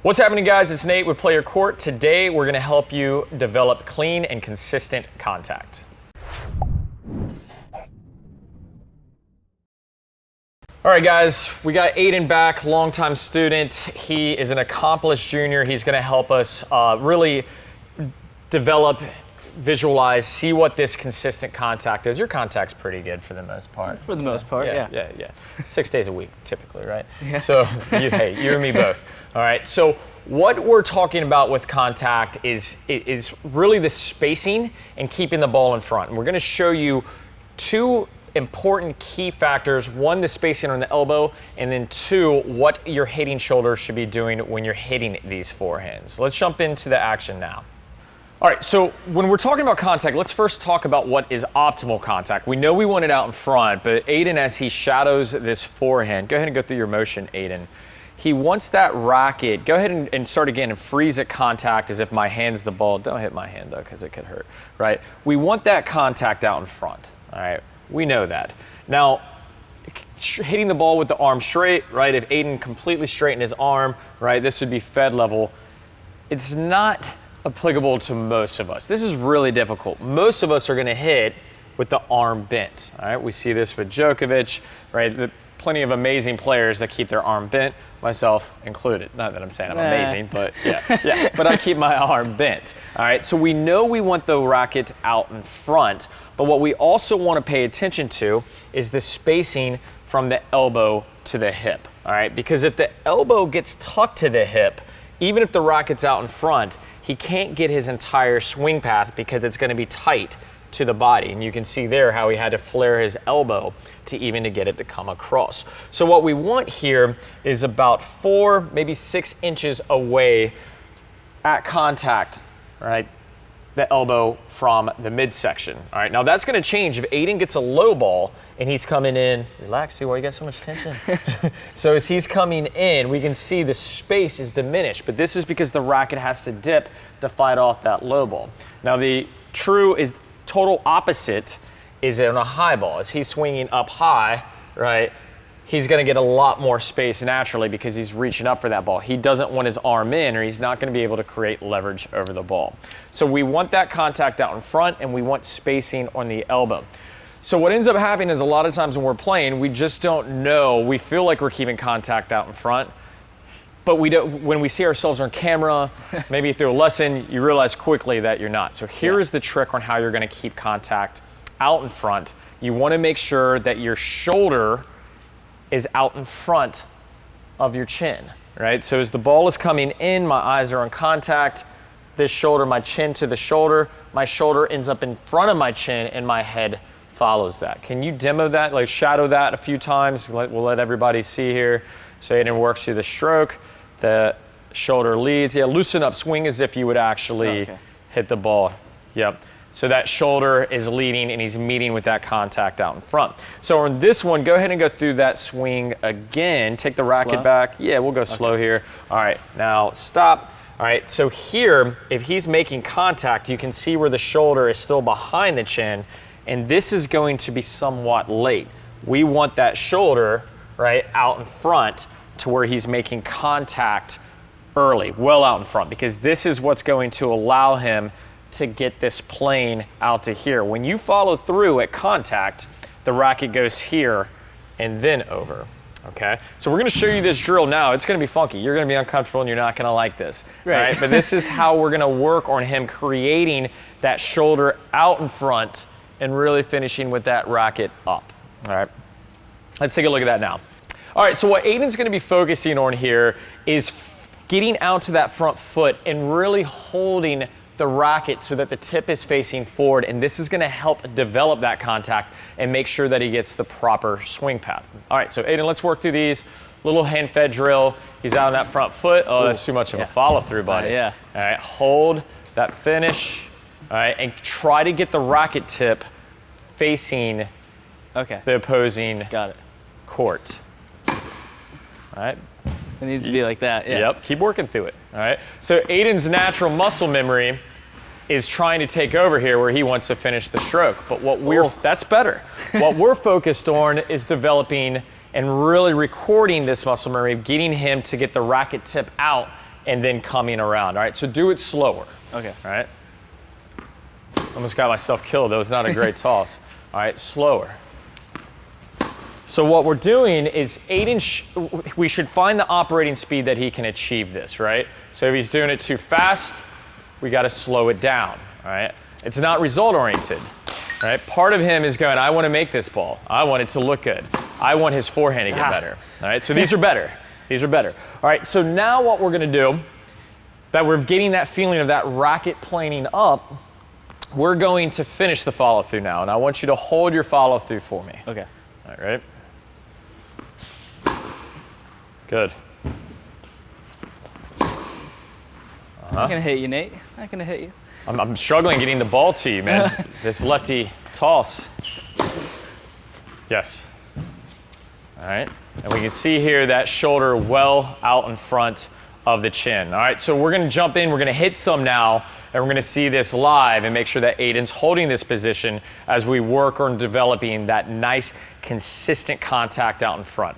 What's happening, guys? It's Nate with Play Your Court. Today, we're going to help you develop clean and consistent contact. All right, guys, we got Aiden back, longtime student. He is an accomplished junior. He's going to help us really develop, visualize, see what this consistent contact is. Your contact's pretty good for the most part. For the most part, yeah. Yeah. 6 days a week, typically, right? Yeah. So, hey, you and me both. All right, so what we're talking about with contact is really the spacing and keeping the ball in front. And we're going to show you two important key factors. One, the spacing on the elbow, and then two, what your hitting shoulder should be doing when you're hitting these forehands. Let's jump into the action now. All right, so when we're talking about contact, let's first talk about what is optimal contact. We know we want it out in front, but Aiden, as he shadows this forehand, go ahead and go through your motion, Aiden. He wants that racket, go ahead and start again and freeze at contact as if my hand's the ball. Don't hit my hand though, because it could hurt, right? We want that contact out in front, all right? We know that. Now, hitting the ball with the arm straight, right? If Aiden completely straightened his arm, right, this would be fed level. It's not applicable to most of us. This is really difficult. Most of us are gonna hit with the arm bent, all right? We see this with Djokovic, right? Plenty of amazing players that keep their arm bent, myself included. Not that I'm saying I'm amazing, but yeah, but I keep my arm bent, all right? So we know we want the racket out in front, but what we also want to pay attention to is the spacing from the elbow to the hip, all right? Because if the elbow gets tucked to the hip, even if the racket's out in front, he can't get his entire swing path because it's going to be tight to the body. And you can see there how he had to flare his elbow to get it to come across. So what we want here is about 4, maybe 6 inches away at contact, right? The elbow from the midsection. All right, now that's gonna change if Aiden gets a low ball and he's coming in. Relax, see why you got so much tension? So as he's coming in, we can see the space is diminished, but this is because the racket has to dip to fight off that low ball. Now the total opposite is on a high ball. As he's swinging up high, right, he's gonna get a lot more space naturally because he's reaching up for that ball. He doesn't want his arm in, or he's not gonna be able to create leverage over the ball. So we want that contact out in front, and we want spacing on the elbow. So what ends up happening is a lot of times when we're playing, we just don't know. We feel like we're keeping contact out in front, but we don't. When we see ourselves on camera, maybe through a lesson, you realize quickly that you're not. So here is the trick on how you're gonna keep contact out in front. You wanna make sure that your shoulder is out in front of your chin, right? So as the ball is coming in, my eyes are on contact, this shoulder, my chin to the shoulder, my shoulder ends up in front of my chin and my head follows that. Can you demo that, like shadow that a few times? We'll let everybody see here. So Aiden works through the stroke, the shoulder leads. Yeah, loosen up, swing as if you would actually hit the ball. Yep. So that shoulder is leading and he's meeting with that contact out in front. So on this one, go ahead and go through that swing again. Take the racket back. Yeah, we'll go slow here. All right, now stop. All right, so here, if he's making contact, you can see where the shoulder is still behind the chin, and this is going to be somewhat late. We want that shoulder, right, out in front to where he's making contact early, well out in front, because this is what's going to allow him to get this plane out to here. When you follow through at contact, the racket goes here and then over, okay? So we're gonna show you this drill now. It's gonna be funky. You're gonna be uncomfortable and you're not gonna like this, right? But this is how we're gonna work on him creating that shoulder out in front and really finishing with that racket up, all right? Let's take a look at that now. All right, so what Aiden's gonna be focusing on here is getting out to that front foot and really holding the racket so that the tip is facing forward, and this is gonna help develop that contact and make sure that he gets the proper swing path. All right, so Aiden, let's work through these. Little hand-fed drill. He's out on that front foot. Oh, that's too much of a follow-through, buddy. All right, hold that finish. All right, and try to get the racket tip facing the opposing court. All right. It needs to be like that, Yep, keep working through it, all right? So Aiden's natural muscle memory is trying to take over here where he wants to finish the stroke, but that's better. What we're focused on is developing and really recording this muscle memory, getting him to get the racket tip out and then coming around. All right, so do it slower. Okay. All right. Almost got myself killed. That was not a great toss. All right, slower. So what we're doing is Aiden, we should find the operating speed that he can achieve this, right? So if he's doing it too fast, we got to slow it down, all right? It's not result oriented, right? Part of him is going, I want to make this ball. I want it to look good. I want his forehand to get better, all right? So these are better. These are better. All right, so now what we're going to do, that we're getting that feeling of that racket planing up, we're going to finish the follow through now, and I want you to hold your follow through for me. Okay. All right. Good. I'm not gonna hit you, Nate. Not gonna hit you. I'm struggling getting the ball to you, man. This lefty toss. Yes. All right. And we can see here that shoulder well out in front of the chin. All right, so we're gonna jump in, we're gonna hit some now, and we're gonna see this live and make sure that Aiden's holding this position as we work on developing that nice, consistent contact out in front.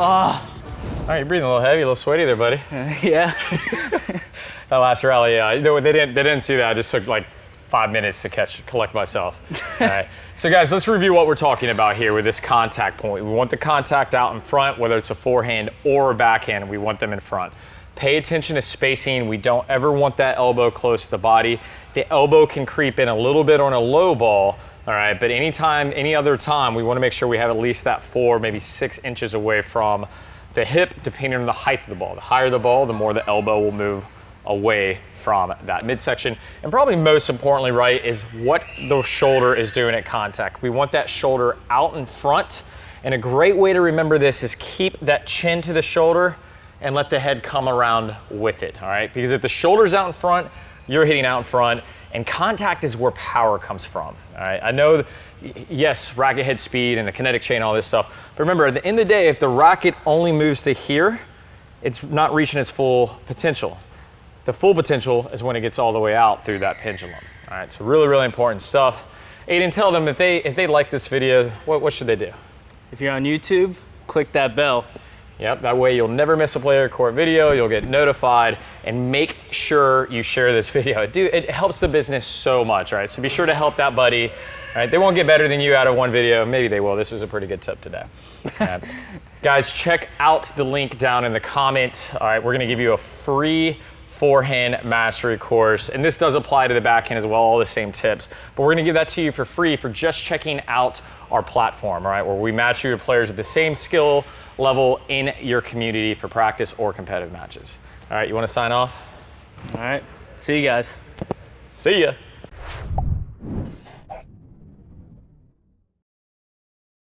Oh. All right, you're breathing a little heavy, a little sweaty there, buddy. Yeah. That last rally, they didn't see that. I just took like 5 minutes to collect myself. All right. So guys, let's review what we're talking about here with this contact point. We want the contact out in front, whether it's a forehand or a backhand, we want them in front. Pay attention to spacing. We don't ever want that elbow close to the body. The elbow can creep in a little bit on a low ball, all right, but anytime, any other time, we want to make sure we have at least that 4, maybe 6 inches away from the hip, depending on the height of the ball. The higher the ball, the more the elbow will move away from that midsection. And probably most importantly, right, is what the shoulder is doing at contact. We want that shoulder out in front. And a great way to remember this is keep that chin to the shoulder and let the head come around with it, all right? Because if the shoulder's out in front, you're hitting out in front, and contact is where power comes from, all right? I know, yes, racket head speed and the kinetic chain, all this stuff, but remember, at the end of the day, if the racket only moves to here, it's not reaching its full potential. The full potential is when it gets all the way out through that pendulum, all right? So really, really important stuff. Aiden, tell them if they like this video, what should they do? If you're on YouTube, click that bell. Yep, that way you'll never miss a Play Your Court video, you'll get notified, and make sure you share this video. Dude, it helps the business so much, all right? So be sure to help that buddy, all right? They won't get better than you out of one video. Maybe they will. This was a pretty good tip today. Guys, check out the link down in the comments. All right, we're gonna give you a free forehand mastery course, and this does apply to the backhand as well, all the same tips, but we're gonna give that to you for free for just checking out our platform, all right, where we match you to players at the same skill level in your community for practice or competitive matches. All right, you wanna sign off? All right, see you guys. See ya.